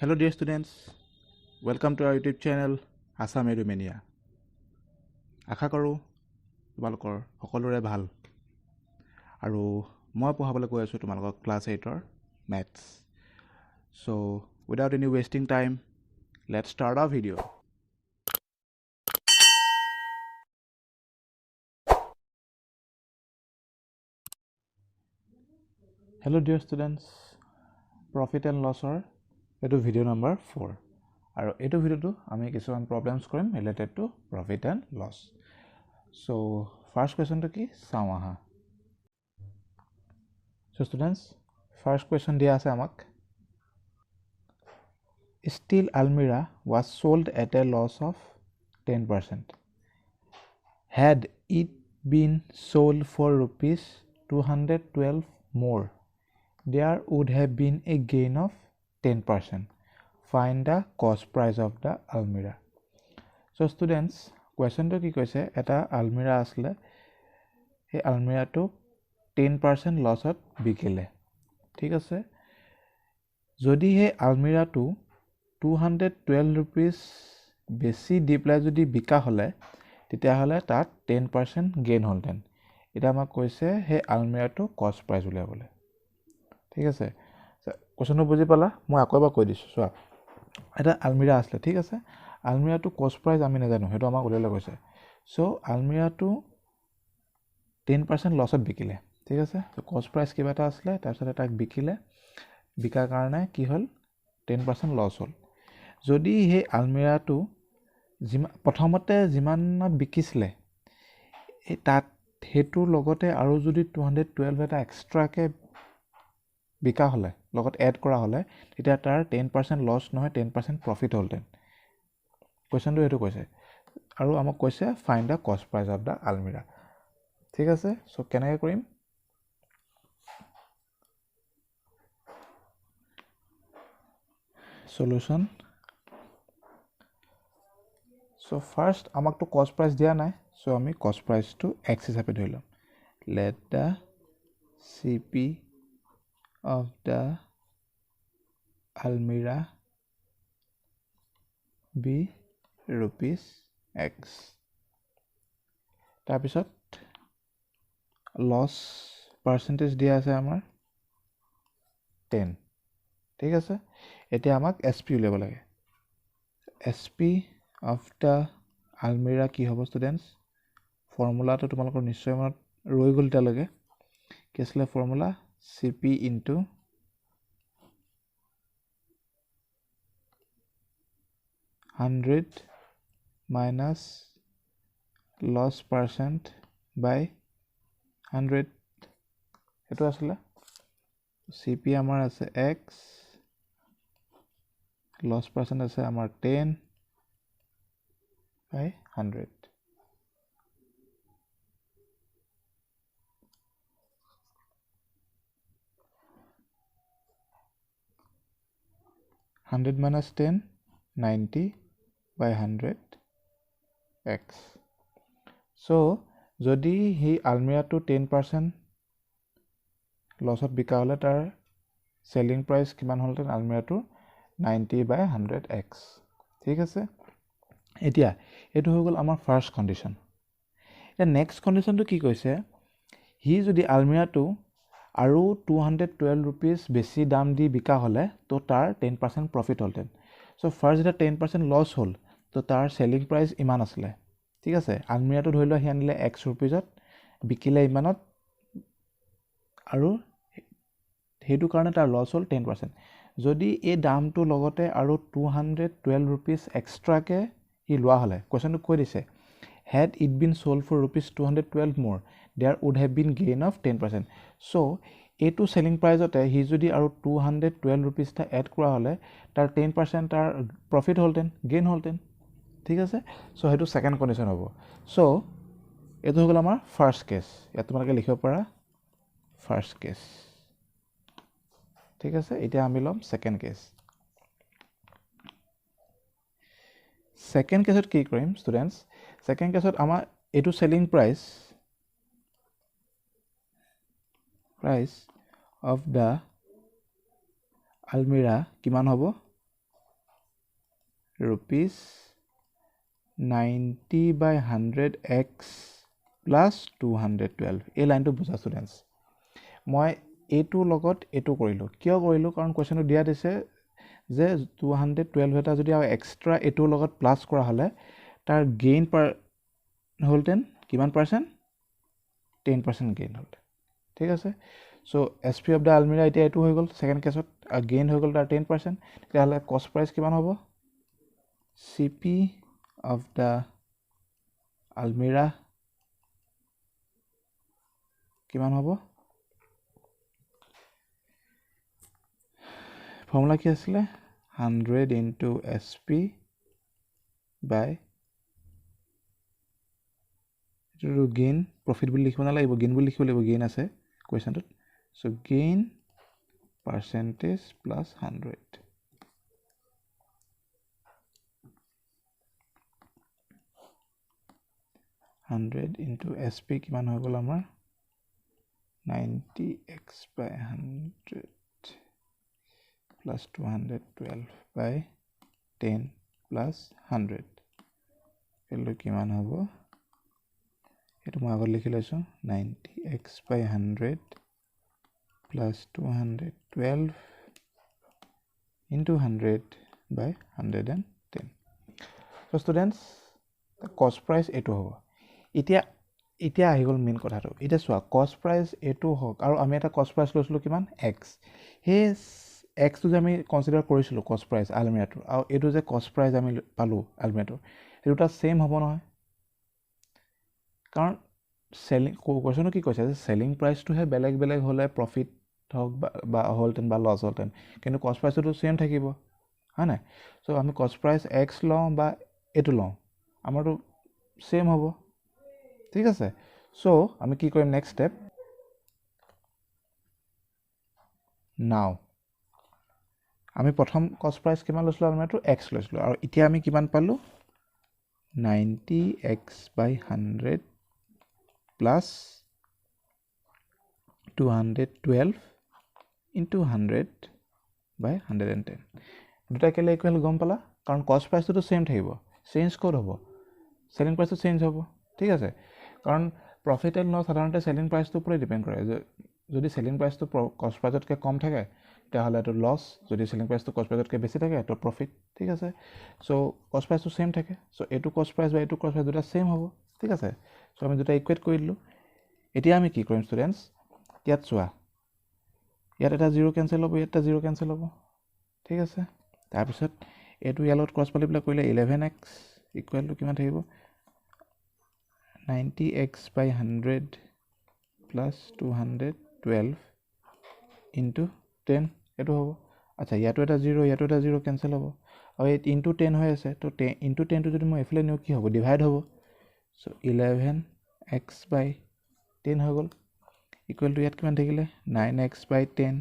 Hello dear students, welcome to our YouTube channel Assam Edumania. আশা কৰোঁ তোমালোকৰ সকলোৰে ভাল আৰু মই পঢ়াবলৈ গৈ আছোঁ তোমালোকক class 8ৰ maths. So without any wasting time, let's start our video. Hello dear students, profit and loss or etu video number 4. আৰু এটো ভিডিওটো আমি কিছুমান প্ৰবলেমছ কৰিম related to profit and loss. So first question to ki চাওঁ আহা. So students, first question দিয়া আছে আমাক. Steel almirah was sold at a loss of 10%. Had it been sold for rupees 212 more, there would have been a gain of 10%. Find the cost price of the almirah. So students, question to ki koise eta almirah asle he almirah to 10% loss ot bikile. ঠিক আছে, যদি he almirah to 212 rupees বেছি দি পেলাই যদি বিকা হলে তেতিয়া হলে তাত 10% গেইন হলতেন. এটা আমাক কৈছে he almirah to cost price উলিয়াবলে. ঠিক আছে, কোৱেশ্যনটো বুজি পালা? মই আকৌ এবাৰ কৈ দিছোঁ চোৱা. এটা আলমিৰা আছিলে, ঠিক আছে, আলমিৰাটো কষ্ট প্ৰাইচ আমি নাজানো, সেইটো আমাক উলিয়াবলৈ কৈছে. চ' আলমিৰাটো 10% লছত বিকিলে, ঠিক আছে. কষ্ট প্ৰাইচ কিবা এটা আছিলে, তাৰপিছত তাক বিকিলে, বিকাৰ কাৰণে কি হ'ল 10% লছ হ'ল. যদি সেই আলমিৰাটো প্ৰথমতে যিমানত বিকিছিলে তাত সেইটোৰ লগতে আৰু যদি 212 এটা এক্সট্ৰাকৈ বিকা হলে লগত এড কৰা হলে তেতিয়া তাৰ 10% লছ নহয় 10% প্ৰফিট হলতেন. কোৱেশ্যনটো এইটো কৈছে আৰু আমাক কৈছে ফাইণ্ড দ্য কষ্ট প্ৰাইচ অফ দ্য আলমিৰা. ঠিক আছে, চ' কেনেকৈ কৰিম? সলিউশ্যন. চ' ফাৰ্ষ্ট আমাকতো কষ্ট প্ৰাইচ দিয়া নাই, চ' আমি কষ্ট প্ৰাইচটো এক্স হিচাপে ধৰি ল'ম. Let the CP of the almirah be rupees X. তাৰপিছত লছ পাৰ্চেণ্টেজ দিয়া আছে আমাৰ 10. ঠিক আছে, এতিয়া আমাক SP উলিয়াব লাগে. SP of the almirah কি হ'ব ষ্টুডেণ্টছ? ফৰ্মুলাটো তোমালোকৰ নিশ্চয় মনত ৰৈ গ'ল এতিয়ালৈকে. কি আছিলে formula? CP into $100 minus loss percent by 100. এইটো আছিলে CP আমাৰ আছে X, loss percent আছে আমাৰ 10 by 100. $100 minus 10, 90 by 100 X. So, যদি সেই আলমিৰাটো 10% লছত বিকা হলে তাৰ চেলিং প্ৰাইচ কিমান হলতেন? আলমিৰাটো 90 by 100 X. ঠিক আছে, এতিয়া এইটো হৈ গ'ল আমাৰ ফাৰ্ষ্ট কণ্ডিশ্যন. এতিয়া নেক্সট কণ্ডিশ্যনটো কি কৈছে? সি যদি আলমিৰাটো আৰু 212 rupees বেছি দাম দি বিকা হলে তো তাৰ 10% প্ৰফিট হলতেন. চ' ফাৰ্ষ্ট যেতিয়া 10% লছ হ'ল তো তাৰ চেলিং প্ৰাইচ ইমান আছিলে. ঠিক আছে, আলমিৰাটো ধৰি লোৱা সি আনিলে X rupeesত, বিকিলে ইমানত, আৰু সেইটো কাৰণে তাৰ লছ হ'ল 10%. যদি এই দামটো লগতে আৰু 212 rupees এক্সট্ৰাকৈ সি লোৱা হ'লে, কুৱেশ্যনটো কৈ দিছে had it been sold for rupees 212 more, there would have been gain of 10%. So এইটো চেলিং প্ৰাইজতে সি যদি আৰু 212 rupees এটা এড কৰা হ'লে তাৰ 10% তাৰ প্ৰফিট হলতেন, গেইন হলতেন. ঠিক আছে, চ' সেইটো ছেকেণ্ড কণ্ডিশ্যন হ'ব. চ' এইটো হৈ গ'ল আমাৰ ফাৰ্ষ্ট কেছ. ইয়াত তোমালোকে লিখিব পাৰা ফাৰ্ষ্ট কেছ. ঠিক আছে, এতিয়া আমি ল'ম ছেকেণ্ড কেছ. ছেকেণ্ড কেছত কি কৰিম ষ্টুডেণ্টছ? ছেকেণ্ড কেছত আমাৰ এইটো selling price of the almirah কিমান হ'ব? rupees 90 by 100x plus 212 এই লাইনটো বুজা ষ্টুডেণ্টছ মই এইটো লগত এইটো কৰিলোঁ কিয় কৰিলোঁ কাৰণ কুৱেশ্যনটো দিয়া দিছে যে 212 এটা যদি আৰু এক্সট্ৰা এইটোৰ লগত প্লাছ কৰা হ'লে তাৰ গেইন পাৰ হ'লহেঁতেন কিমান পাৰ্চেণ্ট 10% গেইন হ'ল ঠিক আছে চ' এছ পি অফ দ্য আলমিৰা এতিয়া এইটো হৈ গ'ল ছেকেণ্ড কেছত গেইন হৈ গ'ল তাৰ 10% তেতিয়াহ'লে কষ্ট প্ৰাইচ কিমান হ'ব চি পি অফ দ্য আলমিৰা কিমান হ'ব ফৰ্মুলা কি আছিলে 100 into SP by এইটো গেইন প্ৰফিট বুলি লিখিব নালাগিব গেইন বুলি লিখিব লাগিব গেইন আছে কুৱেশ্যনটোত চ' gain percentage plus 100 100 into SP কিমান হৈ গ'ল আমাৰ 90x by 100 plus 212 by 10 plus 100 এইটো কিমান হ'ব এইটো মই আগত লিখি লৈছোঁ 90x by 100 plus 212 into 100 by 110 so students the cost price এইটো হ'ব এতিয়া আহি গ'ল মেইন কথাটো এতিয়া চোৱা কষ্ট প্ৰাইচ এইটো হওক আৰু আমি এটা কষ্ট প্ৰাইচ লৈছিলোঁ কিমান এক্স সেই এক্সটো যে আমি কনচিডাৰ কৰিছিলোঁ কষ্ট প্ৰাইচ আলমিৰাটোৰ আৰু এইটো যে কষ্ট প্ৰাইচ আমি পালোঁ আলমিৰাটোৰ সেই দুটা ছেইম হ'ব নহয় কাৰণ চেলিং কুৱেশ্যনটো কি কৈছে যে চেলিং প্ৰাইচটোহে বেলেগ বেলেগ হ'লে প্ৰফিট হওক বা হ'লহেঁতেন বা লছ হ'লহেঁতেন কিন্তু কষ্ট প্ৰাইচটোতো ছেইম থাকিব হয় নাই চ' আমি কষ্ট প্ৰাইচ এক্স লওঁ বা এইটো লওঁ আমাৰতো ছেইম হ'ব ঠিক আছে চ' আমি কি কৰিম নেক্সট ষ্টেপ নাও আমি প্ৰথম কষ্ট প্ৰাইচ কিমান লৈছিলোঁ আলমিৰাটো এক্স লৈছিলোঁ আৰু এতিয়া আমি কিমান পালোঁ 90x by 100 plus 212 into 100 by 110 দুটা কেলে ইকুৱেল গম পালা কাৰণ কষ্ট প্ৰাইচটোতো ছেইম থাকিব চেঞ্জ ক'ত হ'ব চেলিং প্ৰাইচটো চেঞ্জ হ'ব ঠিক আছে কাৰণ প্ৰফিট এণ্ড লছ সাধাৰণতে চেলিং প্ৰাইচটোৰ ওপৰত ডিপেণ্ড কৰে যদি চেলিং প্ৰাইচটো কষ্ট প্ৰাইচতকৈ কম থাকে তেতিয়াহ'লে এইটো লছ যদি চেলিং প্ৰাইচটো কষ্ট প্ৰাইচতকৈ বেছি থাকে এইটো প্ৰফিট ঠিক আছে চ' কষ্ট প্ৰাইচটো ছেইম থাকে চ' এইটো কষ্ট প্ৰাইচ বা এইটো কষ্ট প্ৰাইচ দুটা ছেইম হ'ব ঠিক আছে চ' আমি দুটা ইকুৱেট কৰি দিলোঁ এতিয়া আমি কি কৰিম ষ্টুডেণ্টছ ইয়াত চোৱা ইয়াত এটা জিৰ' কেঞ্চেল হ'ব ইয়াত এটা জিৰ' কেঞ্চেল হ'ব ঠিক আছে তাৰপিছত এইটো ইয়াৰ লগত ক্ৰছ মাল্টিপ্লাই কৰিলে 11x ইকুৱেল টু কিমান থাকিব 90x by 100 plus 212 into 10 এইটো হ'ব আচ্ছা ইয়াতো এটা জিৰ' কেঞ্চেল হ'ব আৰু এই ইনটু 10 হৈ আছে তো ইনটু 10টো যদি মই এইফালে নিওঁ কি হ'ব ডিভাইড হ'ব চ' 11x by 10 হৈ গ'ল ইকুৱেল টু ইয়াত কিমান থাকিলে 9x by 10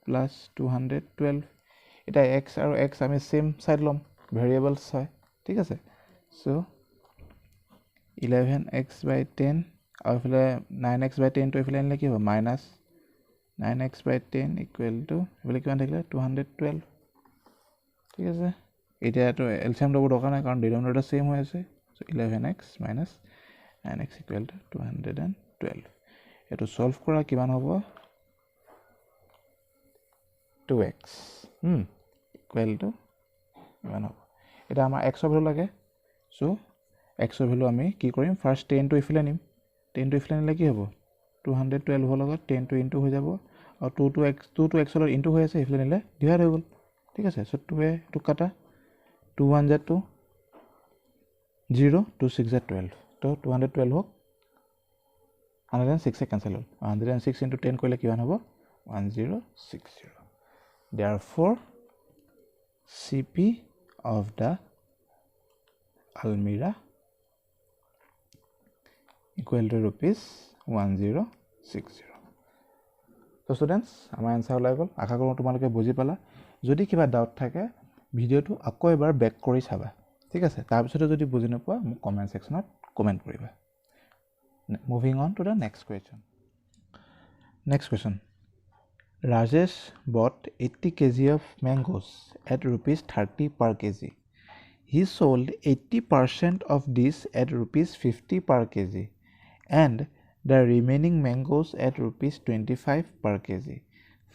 প্লাছ 212 এতিয়া এক্স আৰু এক্স আমি ছেইম ছাইড ল'ম ভেৰিয়েবলছ হয় ঠিক আছে চ' 11x by 10 আৰু এইফালে 9x by 10টো এইফালে আনিলে কি হ'ব minus 9x by 10 equal to এইফালে কিমান থাকিলে 212 ঠিক আছে এতিয়া এইটো এলচিএম ল'ব দৰকাৰ নাই কাৰণ ডিনমিনেটৰ ছেইম হৈ আছে চ' 11x minus 9x equal to 212 এইটো ছল্ভ কৰা কিমান হ'ব 2x ইকুৱেল টু কিমান হ'ব এতিয়া আমাৰ এক্সৰ ভেলু লাগে চ' এক্সৰ ভেলু আমি কি কৰিম ফাৰ্ষ্ট 10টো ইফালে নিম 10টো ইফালে নিলে কি হ'ব 212 লগত 10টো ইনটু হৈ যাব আৰু 2টো এক্সৰ লগত ইনটু হৈ আছে ইফালে নিলে ডিভাইড হৈ গ'ল ঠিক আছে চ' 2 এইটো কাটা 2 1 জ 2 0 2 6 জ 12 তো 212 হওক 106 কেঞ্চেল হ'ল 106 ইনটু 10 কৰিলে কিমান হ'ব 1060 therefore CP of the Almirah equal to rupees 1060 so students আমাৰ এনসাৰ ওলাই গ'ল আশা কৰোঁ তোমালোকে বুজি পালা যদি কিবা ডাউট থাকে ভিডিঅ'টো আকৌ এবাৰ বেক কৰি চাবা ঠিক আছে তাৰপিছতে যদি বুজি নোপোৱা মোক কমেণ্ট সেকশ্যনত কমেণ্ট কৰিবা moving on to the next question Rajesh bought 80 kg of mangoes at rupees 30 per kg he sold 80% of this at rupees 50 per kg and the remaining mangoes at rupees 25 per kg.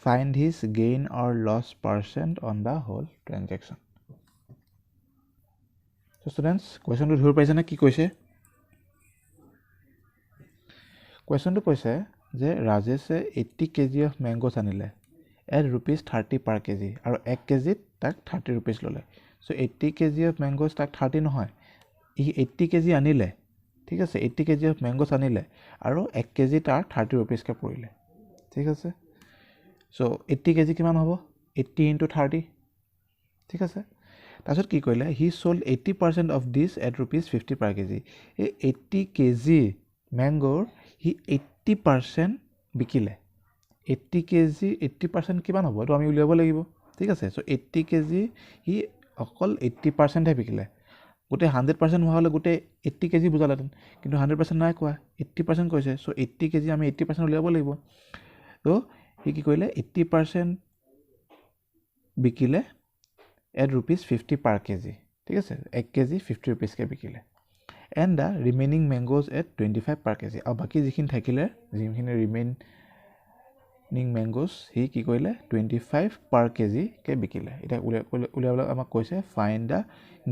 Find his gain or loss percent on the whole transaction. So students, question to dhur paise na ki koise? Question to koise je Rajesh 80 kg of mangoes anile at rupees 30 per kg aru 1 kg tak 30 rupees lole. So 80 kg of mangoes tak 30 নহয়, ই 80 kg আনিলে, ঠিক আছে, 80 kg of mangoes আনিলে আৰু 1 kg তাৰ 30 rupees কে পৰিলে, ঠিক আছে। so 80 kg কিমান হ'ব? 80 into 30, ঠিক আছে। তাৰপিছত কি কৰিলে? he sold 80% of this at rupees 50 per kg. এই 80 kg mango he 80% বিকিলে। 80 kg 80% কিমান হ'ব? এইটো আমি উলিয়াব লাগিব, ঠিক আছে। so 80 kg he অকল 80% হে বিকিলে। গোটেই 100% হোৱা হ'লে গোটেই 80 kg বুজালেহেঁতেন, কিন্তু 100% নাই কোৱা, 80% কৈছে। so 80 kg আমি 80% উলিয়াব লাগিব। তো সি কি কৰিলে? 80% বিকিলে at rupees 50 per kg, ঠিক আছে। 1 kg 50 rupees কে বিকিলে। and the remaining mangoes at 25 per kg। আৰু বাকী যিখিনি থাকিলে, যিখিনি ৰিমেইনিং mangoes সি কি কৰিলে? 25 per kg কে বিকিলে। এটা উলিয়াবলৈ আমাক কৈছে find the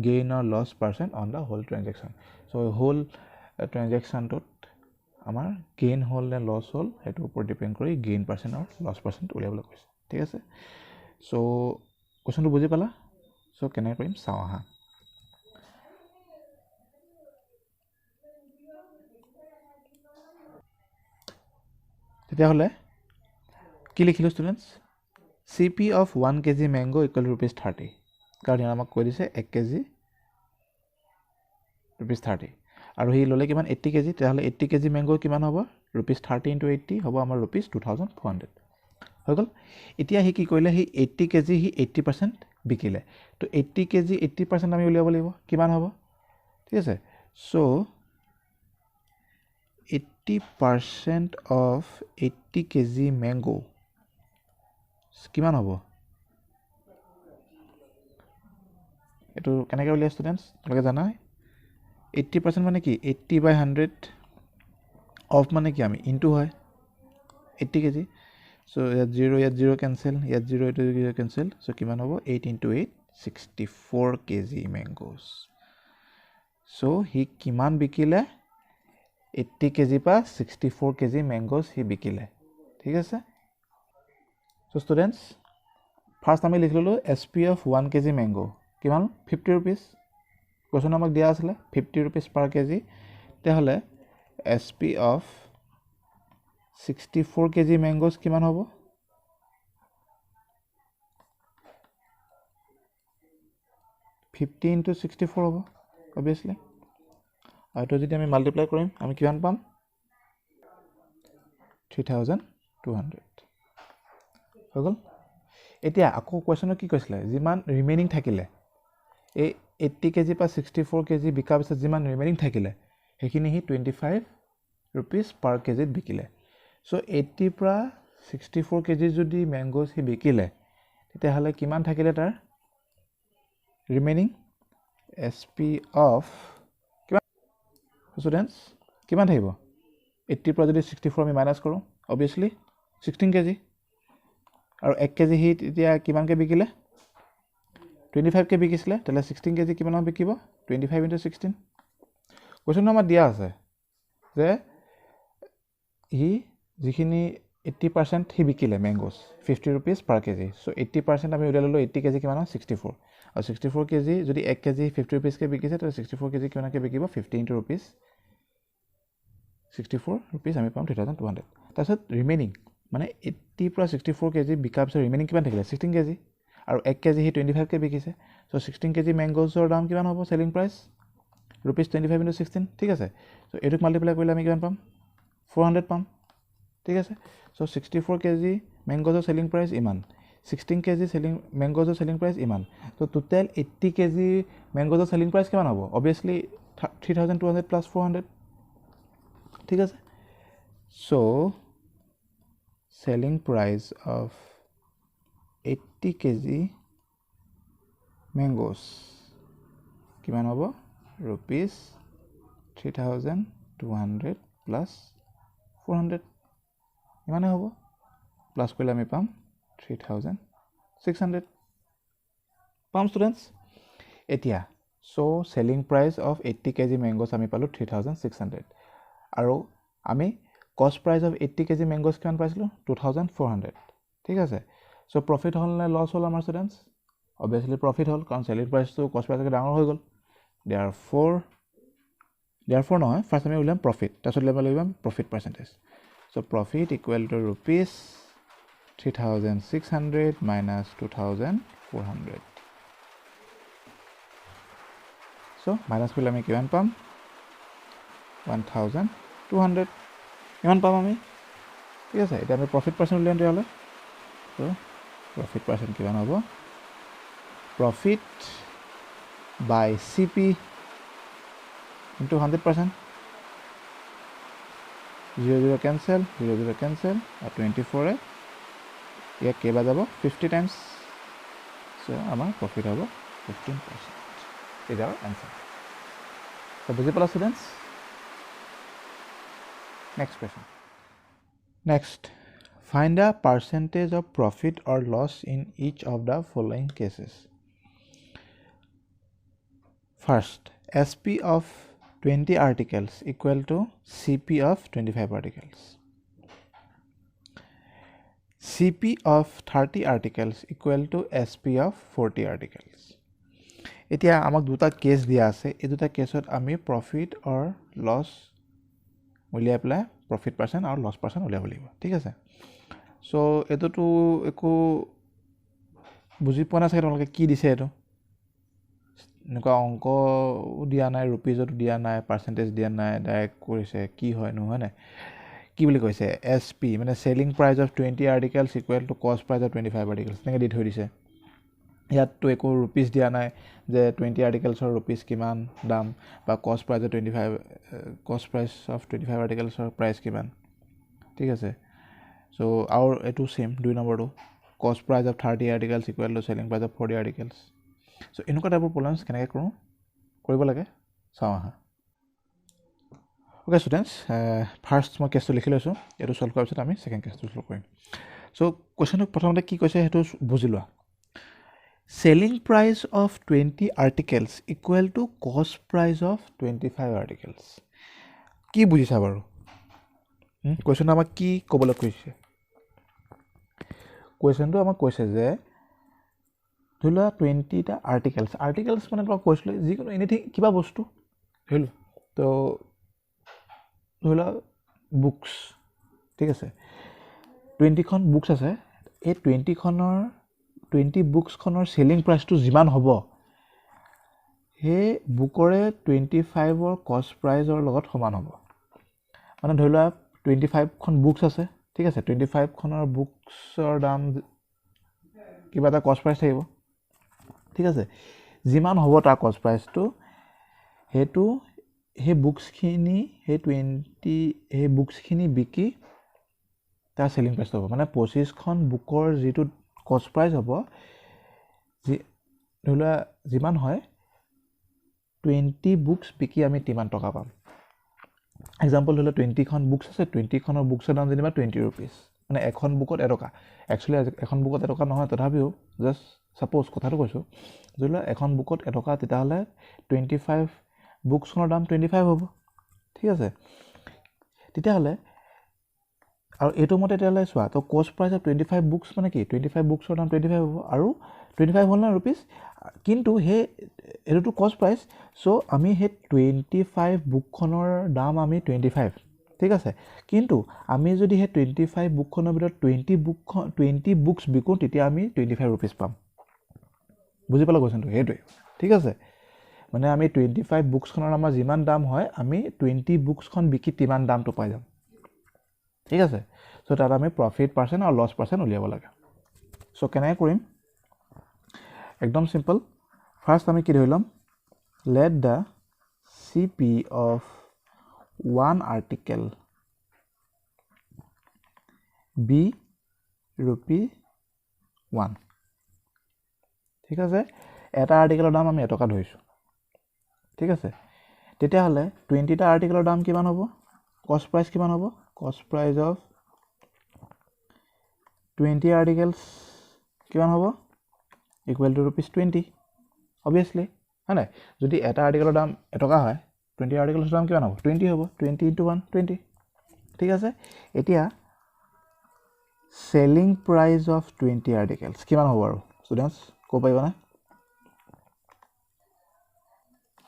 gain or loss percent on the whole transaction। so whole transaction-টোত আমাৰ gain হ'ল নে loss হ'ল সেইটো ওপৰত ডিপেণ্ড কৰি gain percent or loss percent উলিয়াবলৈ কৈছে, ঠিক আছে। so কোৱেশ্যনটো বুজি পালা? so কেনেকৈ কৰিম চাওঁ আহা। তেতিয়াহ'লে কি লিখিলোঁ students? CP of 1 kg mango equal to rupees 30, কাৰণ ইয়াত আমাক কৈ দিছে 1 kg rupees 30 আৰু সি ল'লে কিমান? 80 kg। তেতিয়াহ'লে 80 kg mango কিমান হ'ব? rupees 30 into 80 হ'ব আমাৰ rupees 2400 হৈ গ'ল। এতিয়া সি কি কৰিলে? সি 80 kg সি 80% বিকিলে। তো 80 kg 80% আমি উলিয়াব লাগিব, কিমান হ'ব? ঠিক আছে। so 80% of 80 kg mango কিমান হ'ব? এইটো কেনেকৈ উলিয়াই ষ্টুডেণ্টছ? তোমালোকে জানা 80% মানে কি? 80 by 100 অফ মানে কি? আমি ইনটু হয় 80 kg। so ইয়াত 0 কেঞ্চেল, ইয়াত 0 এইটো 0 কেঞ্চেল। so কিমান হ'ব? 8 into 8 64 kg mangoes। so সি কিমান বিকিলে? 80 kg পৰা 64 kg mangoes সি বিকিলে, ঠিক আছে। so students, ফাৰ্ষ্ট আমি লিখি ল'লোঁ SP of 1 kg mango কিমান? 50 rupees। কোৱেশ্যন আমাক দিয়া আছিলে 50 rupees per kg। তেতিয়াহ'লে SP of 64 kg mangoes কিমান হ'ব? 50 into 64 হ'ব অবভিয়াছলি। আৰু এইটো যদি আমি মাল্টিপ্লাই কৰিম আমি কিমান পাম? 3200 হৈ গ'ল। এতিয়া আকৌ কুৱেশ্যনত কি কৈছিলে? যিমান ৰিমেইনিং থাকিলে, এই 80 kg পৰা 64 kg বিকাৰ পিছত যিমান ৰিমেইনিং থাকিলে সেইখিনি সি 25 rupees per kg বিকিলে। so 80 পৰা 64 kg যদি মেংগোজ সি বিকিলে তেতিয়াহ'লে কিমান থাকিলে তাৰ ৰিমেইনিং? SP of কিমান ষ্টুডেণ্টছ কিমান থাকিব? 80 পৰা যদি 64 আমি মাইনাছ কৰোঁ অবভিয়াছলি 16 kg আৰু 1 kg সি তেতিয়া কিমানকৈ বিকিলে? 25কে বিকিছিলে। তেতিয়াহ'লে 16 kg কিমানত বিকিব? 25 into 16। কুৱেশ্যনটো আমাৰ দিয়া আছে যে সি যিখিনি 80% সি বিকিলে মেংগোজ 50 rupees per kg। so 80% আমি উলিয়াই ল'লোঁ 80 kg কিমান হয়? 64। আৰু 64 kg যদি 1 kg 50 rupeesকে বিকিছে তেতিয়া 64 kg কিমানকৈ বিকিব? 50 into rupees 64 rupees আমি পাম 3200। তাৰপিছত ৰিমেইনিং মানে 80 পৰা 64 kg বিকাৰ পিছত ৰিমেইনিং কিমান থাকিলে? 16 kg আৰু 1 kg সি 25কে বিকিছে। so 16 kg মেংগোজৰ দাম কিমান হ'ব? চেলিং প্ৰাইচ rupees 25 into 16, ঠিক আছে। so এইটোক মাল্টিপ্লাই কৰিলে আমি কিমান পাম? 400 পাম, ঠিক আছে। so 64 kg মেংগোজৰ চেলিং প্ৰাইচ ইমান, 16 kg মেংগোজৰ চেলিং প্ৰাইচ ইমান। so টোটেল 80 kg মেংগোজৰ চেলিং প্ৰাইচ কিমান হ'ব? অবভিয়াছলি 3200 plus 400, ঠিক আছে। so selling price of 80 kg mangoes কিমান হ'ব rupees 3200 plus 400 ইমানে হ'ব প্লাস কৰিলে আমি পাম 3600 পাম স্টুডেন্টস এতিয়া so selling price of 80 kg mangoes আমি পালো 3600 আৰু আমি cost price of 80 kg mangoes কিমান পাইছিলো 2400 ঠিক আছে so profit হল নে loss হল আমাৰ স্টুডেন্টস obviously profit হল কাৰণ selling price to cost price কে ডাঙৰ হৈ গল therefore নহয় first আমি উলিয়াম profit তাৰপিছত উলিয়াম profit percentage so profit equal to rupees 3600 minus 2400 so minus কৰিলে আমি কিমান পাম 1200 ইমান পাম আমি ঠিক আছে এটা আমি profit percent উলিয়াম তেতিয়াহলে so profit percent কিমান হ'ব profit by CP into 100% 0 cancel 0 cancel and 24 ये के बाद 50 times so our profit होगा 15% is our answer so visible students next question next find a percentage of profit or loss in each of the following cases first SP of 20 articles equal to CP of 25 articles. CP of 30 articles equal to SP of 40 articles. এতিয়া আমাক দুটা case দিয়া আছে এই দুটা কেসত আমি profit or loss উলিয়াই পেলাই প্রফিট পার্সেন্ট আর লস পার্সেন্ট উলিয়াব লাগিব ঠিক আছে সো এটোটো একো বুজি পোৱা নাছে তোমালোকে কি দিছে এটো এনেকুৱা অংক দিয়া নাই ৰুপিজত দিয়া নাই পাৰ্সেন্টেজ দিয়া নাই ডাইৰেক্ট কৰিছে কি হয় নহয় না কি বুলি কৈছে SP মানে selling price of 20 articles equal to কষ্ট প্ৰাইস অফ 25 আৰ্টিকলছ নেকে দি থৈ দিছে ইয়াত তো একো ৰুপিজ দিয়া নাই যে 20 আৰ্টিকলছৰ ৰুপিজ কিমান দাম বা কষ্ট প্ৰাইস অফ 25 কষ্ট প্ৰাইস অফ 25 আৰ্টিকলছৰ প্ৰাইস কিমান ঠিক আছে সো আওৰ এটো সেম দুই নম্বৰটো কষ্ট price of 30 articles equal to selling price of 40 articles so এনেকুৱা টাইপৰ প্ৰবলেমছ কেনেকৈ কৰোঁ কৰিব লাগে চাওঁ আহা Okay students first মই কেছটো লিখি লৈছো এটো সলভ কৰাৰ পিছত আমি সেকেন্ড কেছটো সলভ কৰিম সো কোৱেশ্চনটো প্ৰথমতে কি কৈছে হেতু বুজি লোৱা selling price of 20 articles equal to cost price of 25 articles কি বুজিছা বাৰু কোৱেশ্চনটো আমাক কি ক'বলৈ কৈছে কোৱেশ্চনটো আমাক কৈছে যে ধৰিলা 20 টা আৰ্টিকলছ মানে তোমাক কৈছিল যিকোনো এনিথিং কিবা বস্তু হেল তো ধৰিলা বুকস ঠিক আছে 20 খন বুকস আছে এই 20 খনৰ 20 বুকস খনৰ সেলিং প্ৰাইসটো যিমান হ'ব হে বুকৰে 25 ৰ কষ্ট প্ৰাইসৰ লগত সমান হ'ব মানে ধৰিলা 25 খন বুকস আছে ঠিক আছে 25 খনৰ বুকসৰ দাম কিবা এটা কষ্ট প্ৰাইস থাকিব ঠিক আছে যিমান হ'ব তাৰ কষ্ট প্ৰাইসটো হেতু হে বুকস খিনি হে 20 হে বুকস খিনি বিকি তাৰ সেলিং প্ৰাইস হ'ব মানে 25 খন বুকৰ যেটো কষ্ট প্ৰাইস হ'ব যে ধৰিলা যিমান হয় 20 বুকস বিকি আমি তিমান টকা পাম এক্সাম্পল ধৰিলা 20 খন বুকস আছে 20 খনৰ বুকসৰ দাম যেনিবা 20 रुपीस মানে এখন বুকত এটকা একচুয়ালি এখন বুকত এটকা নহয় তথাপিও জাস্ট সাপোজ কথাটো কৈছো ধৰিলা এখন বুকত এটকা তেতা হলে 25 বুকসৰ দাম 25 হ'ব ঠিক আছে তেতিয়া হলে আৰু এটো মতে তেলে সোৱা তো কষ্ট প্ৰাইস অফ 25 বুকস মানে কি 25 বুকসৰ দাম 25 হ'ব আৰু 25 হ'ল না रुपीस কিন্তু হে এটো কষ্ট প্ৰাইস সো আমি হে 25 বুকখনৰ দাম আমি 25 ঠিক আছে কিন্তু আমি যদি হে 25 বুকখনৰ ভিতৰত 20 বুকস বিকো তেতিয়া আমি 25 रुपीस পাম বুজি পালা কোৱেশ্চনটো হেটোই ঠিক আছে মানে আমি 25 বুকসখনৰ আমাৰ যিমান দাম হয় আমি 20 বুকসখন বিকি তিমান দামটো পাই যাম ঠিক আছে সো তাত আমি প্ৰফিট পাৰ্সেন্ট আৰু লস পাৰ্সেন্ট উলিয়াব লাগে সো কেনে কৰিম একদম সিম্পল ফাৰ্স্ট আমি কি ধৰিলাম let the CP of one article be ₹1 ঠিক আছে এটা আৰ্টিকেলৰ দাম আমি এটকা ধৰিছো ঠিক আছে তেতিয়াহ'লে 20টা আৰ্টিকেলৰ দাম কিমান হ'ব কষ্ট প্ৰাইচ কিমান হ'ব কষ্ট প্ৰাইচ অফ 20 আৰ্টিকেলছ কিমান হ'ব ইকুৱেল টু ₹20 অবভিয়াছলি হয় নাই যদি এটা আৰ্টিকেলৰ দাম এটকা হয় 20 আৰ্টিকেলৰ দাম কিমান হ'ব 20 হ'ব 20 * 1 20 ঠিক আছে এতিয়া selling price of 20 articles কিমান হ'ব আৰু students কো পাইবা না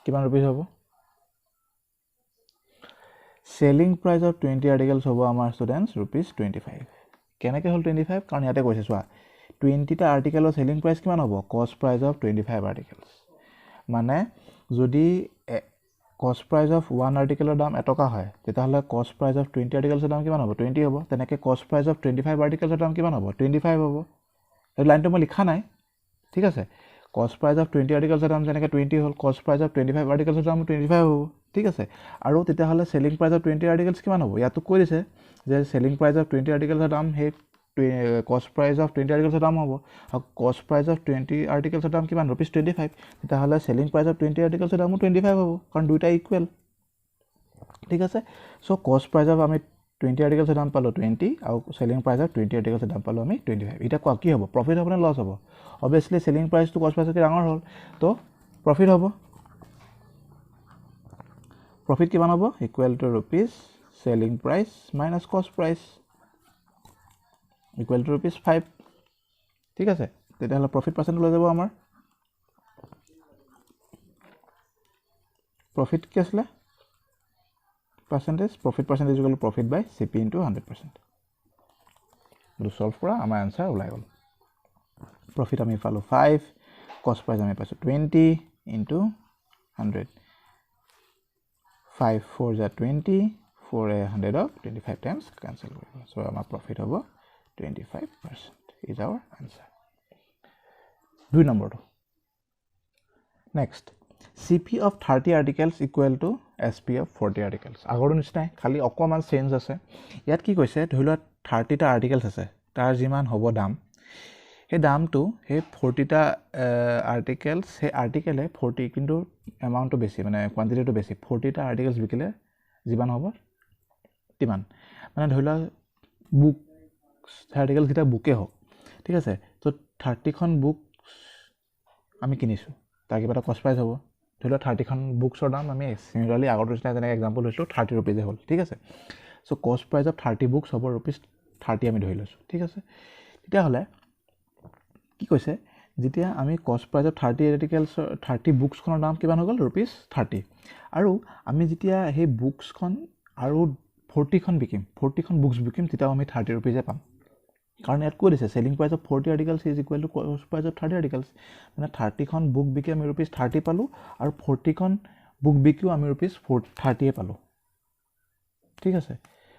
কিমান रुपीस হ'ব selling price of 20 articles হ'ব আমাৰ students ₹25 কেনেকৈ হ'ল 25 কাৰণ ইয়াতে কৈছে চোৱা 20টা আৰ্টিকেলৰ selling price কিমান হ'ব cost price of 25 articles মানে যদি cost price of 1 articleৰ দাম এটকা হয় তেতিয়াহ'লে cost price of 20 articlesৰ দাম কিমান হ'ব 20 হ'ব তেনেকৈ cost price of 25 articlesৰ দাম কিমান হ'ব 25 হ'ব এই লাইনটো মই লিখা নাই ঠিক আছে cost price of 20 articlesৰ দাম যেনেকৈ 20 হ'ল cost price of 25 articlesৰ দাম 25 হ'ব ঠিক আছে আৰু তেতিয়াহ'লে selling price of 20 articles কিমান হ'ব ইয়াতো কৈ দিছে যে selling price of 20 articlesৰ দাম হে cost price of 20 articlesৰ দাম হ'ব আৰু cost price of 20 articlesৰ দাম কিমান ₹25 তেতিয়াহ'লে selling price of 20 articlesৰ দামো 25 হ'ব কাৰণ দুইটা ইকুৱেল ঠিক আছে সো cost price of আমি 20 articlesৰ দাম পালো 20 আৰু selling price of 20 articlesৰ দাম পালো আমি 25 এটা কোৱা কি হ'ব প্ৰফিট হ'ব নে লছ হ'ব obviously selling price to cost price কে ডাঙৰ হ'ল তো প্ৰফিট হ'ব profit কিমান হ'ব equal to rupees selling price minus cost price equal to ₹5 ঠিক আছে তেতিয়াহ'লে profit percent লৈ যাব আমাৰ profit কি আছিল percentage profit percentage equal to profit by cp into 100% to solve কৰা আমাৰ answer ওলাই গ'ল profit আমি পালো 5 cost price আমি পাইছো 20 into 100 5 4 is 20 4 100 of 25 times cancel কৰিব so আমাৰ profit হ'ব 25% is our answer 2 নম্বৰটো next cp of 30 articles equal to sp of 40 articles আগৰ নিচিনাই খালি অকমান চেঞ্জ আছে ইয়াত কি কৈছে ধৰিলোৱা 30টা আৰ্টিকেলছ আছে তাৰ যিমান হ'ব দাম এই দামটো হে 40টা আৰ্টিকেলছ হে আৰ্টিকেলে 40 কিন্তু এমাউন্টটো বেছি মানে কোৱান্টিটিটো বেছি 40টা আৰ্টিকেলছ বিকিলে যিমান হ'ব তিমান মানে ধৰিলোৱা বুক আৰ্টিকেলছ কিটা বুকে হ'ব ঠিক আছে তো 30খন বুক আমি কিনিছো তাৰ কিবা এটা কষ্ট প্ৰাইস হ'ব ধৰিলোৱা 30খন বুকছৰ দাম আমি সিমিলাৰলি আগৰ নিচিনা যেনে এক্সাম্পল লৈছো 30 रुपीस হ'ল ঠিক আছে সো কষ্ট প্ৰাইস অফ 30 বুকছ হ'ব ₹30 আমি ধৰি লৈছো ঠিক আছে তেতিয়া হলে কি কৈছে যেতিয়া আমি কষ্ট প্ৰাইস অফ 30 আৰ্টিকেলছ 30 বুকছখনৰ দাম কিমান হৈ গ'ল ₹30 আৰু আমি যেতিয়া সেই বুকছখন আৰু 40খন বিকিম 40খন বুকছ বিকিম তেতিয়া আমি 30 रुपीस পাম কাৰণ ইয়াত কৈ দিছে selling price of 40 articles is equal to cost price of 30 articles মানে 30খন বুক বিকি আমি ₹30 পালো আৰু 40খন বুক বিকিও আমি ₹30 পালো ঠিক আছে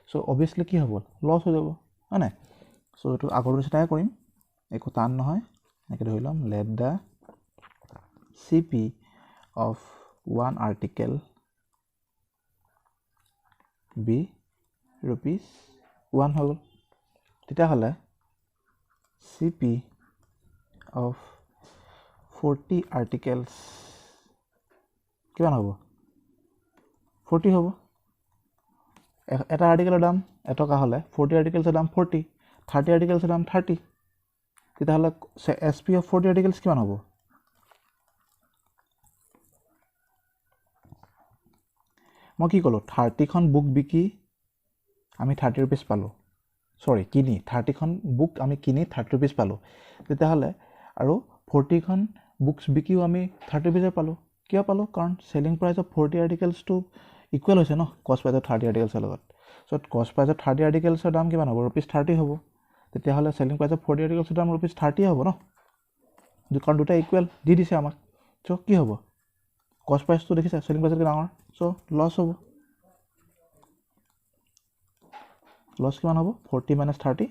সো obviously কি হ'ব লছ হৈ যাব হয় না সো এটো আগৰ নিচিনাই কৰিম একো টান নহয় একে ধৰি লম let the cp of one article be ₹1 হৈ গ'ল তেতিয়া হলে cp of 40 articles কিমান হ'ব 40 হ'ব এটা আৰ্টিকেলৰ দাম এটকা হলে 40 আৰ্টিকেলছৰ দাম 40 30 আৰ্টিকেলছৰ দাম 30 তেতিয়া হলে sp of 40 articles কিমান হ'ব মই কি ক'লো 30খন বুক বিকি আমি 30 रुपीस পালো সৰি কিনি 30খন বুক আমি কিনি 30 रुपीस পালো তেতিয়া হলে আৰু 40খন বুকছ বিকিও আমি 30 रुपीस পালো কিয় পালো কাৰণ selling price of 40 articles to equal হৈছে ন কষ্ট প্ৰাইস অফ 30 আৰ্টিকেলছৰ লগত সো কষ্ট প্ৰাইস অফ 30 আৰ্টিকেলছৰ দাম কিমান হ'ব ₹30 হ'ব তেতিয়া হলে সেলিং প্ৰাইস অফ 40 আৰ্টিকেলছৰ দাম ₹30 হ'ব ন দুখন দুটা ইকুৱেল দি দিছে আমাক সো কি হ'ব কষ্ট প্ৰাইসটো দেখিছা সেলিং প্ৰাইসৰ ডাঙৰ সো লছ হ'ব লছ কিমান হ'ব 40 minus 30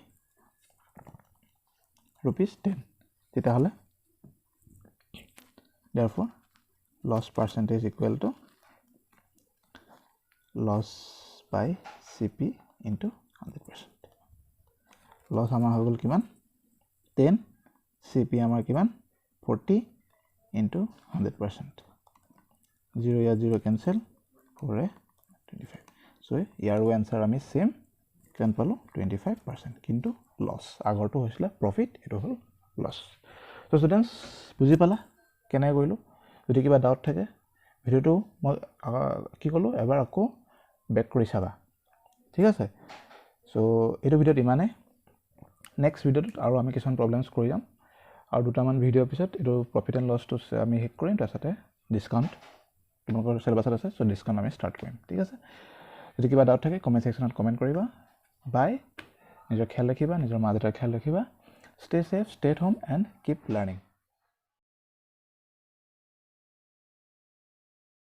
₹10 তেতিয়া হলে therefore loss percentage equal to loss by cp into 100% loss আমাৰ হৈ গ'ল কিমান 10 cp আমাৰ কিমান 40 into 100% 0 ইয়াৰ 0 কেনসেল 4 25 সো ইয়াৰো আনসাৰ আমি সেম কেন পালো 25% কিন্তু লস আগৰটো হৈছিল প্ৰফিট এটো হল লস সো স্টুডেন্টস বুজি পালা কেনে কৰিলো যদি কিবা ডাউট থাকে ভিডিওটো মই কি কলো এবাৰ আকৌ ব্যাক কৰি চাবা ঠিক আছে সো এটো ভিডিওত ইমানে নেক্সট ভিডিওত আৰু আমি কিছু প্ৰবলেমছ কৰি যাম আৰু দুটামান ভিডিও পিছত এটো প্ৰফিট এণ্ড লস টো আমি হেক কৰিম তাৰছতে ডিসকাউন্ট তোমালোকৰ সিলেবাছত আছে সো ডিসকাউন্ট আমি স্টাৰ্ট কৰিম ঠিক আছে যদি কিবা ডাউট থাকে কমেন্ট সেকশনত কমেন্ট কৰিবা বাই নিজৰ খেয়াল ৰাখিবা নিজৰ মা দেউতাৰ খেয়াল ৰাখিবা stay safe stay at home and keep learning